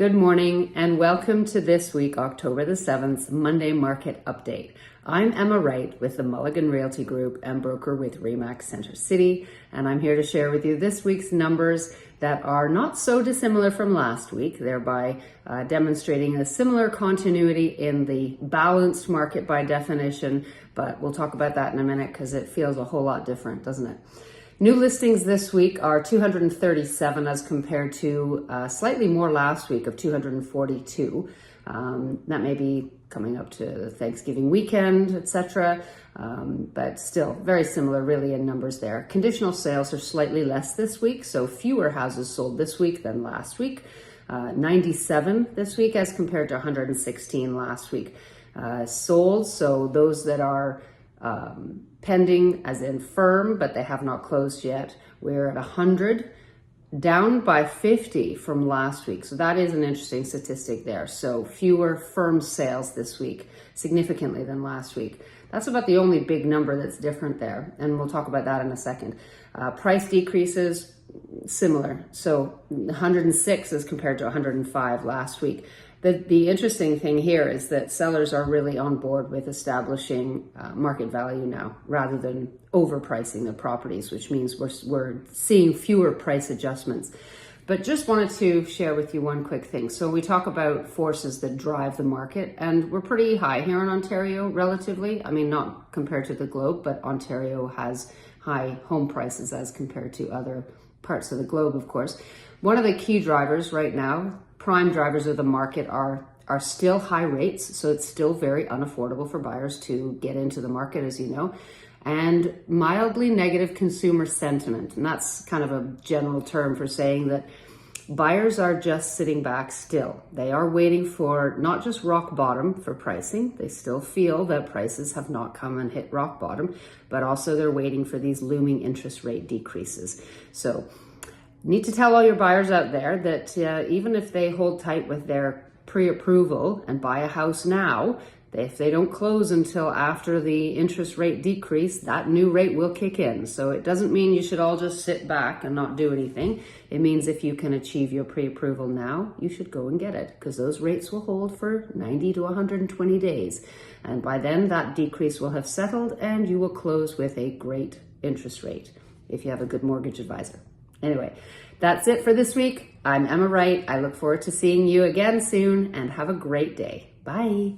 Good morning and welcome to this week, October the 7th, Monday Market Update. I'm Emma Wright with the Mulligan Realty Group and broker with RE/MAX Center City, and I'm here to share with you this week's numbers that are not so dissimilar from last week, thereby demonstrating a similar continuity in the balanced market by definition, but we'll talk about that in a minute because it feels a whole lot different, doesn't it? New listings this week are 237 as compared to slightly more last week of 242. That may be coming up to the Thanksgiving weekend, etc. But still very similar really in numbers there. Conditional sales are slightly less this week, so fewer houses sold this week than last week. 97 this week as compared to 116 last week. Sold, so those that are pending as in firm, but they have not closed yet. We're at 100, down by 50 from last week. So that is an interesting statistic there. So fewer firm sales this week, significantly than last week. That's about the only big number that's different there. And we'll talk about that in a second. Price decreases, similar. So 106 as compared to 105 last week. The interesting thing here is that sellers are really on board with establishing market value now rather than overpricing the properties, which means we're seeing fewer price adjustments. But just wanted to share with you one quick thing. So we talk about forces that drive the market, and we're pretty high here in Ontario relatively. I mean, not compared to the globe, but Ontario has high home prices as compared to other parts of the globe, of course. One of the key drivers right now, prime drivers of the market are still high rates, so it's still very unaffordable for buyers to get into the market, as you know, and mildly negative consumer sentiment. And that's kind of a general term for saying that buyers are just sitting back still. They are waiting for not just rock bottom for pricing. They still feel that prices have not come and hit rock bottom, but also they're waiting for these looming interest rate decreases. So need to tell all your buyers out there that even if they hold tight with their pre-approval and buy a house now, if they don't close until after the interest rate decrease, that new rate will kick in. So it doesn't mean you should all just sit back and not do anything. It means if you can achieve your pre-approval now, you should go and get it, because those rates will hold for 90 to 120 days. And by then that decrease will have settled and you will close with a great interest rate if you have a good mortgage advisor. Anyway, that's it for this week. I'm Emma Wright. I look forward to seeing you again soon and have a great day. Bye.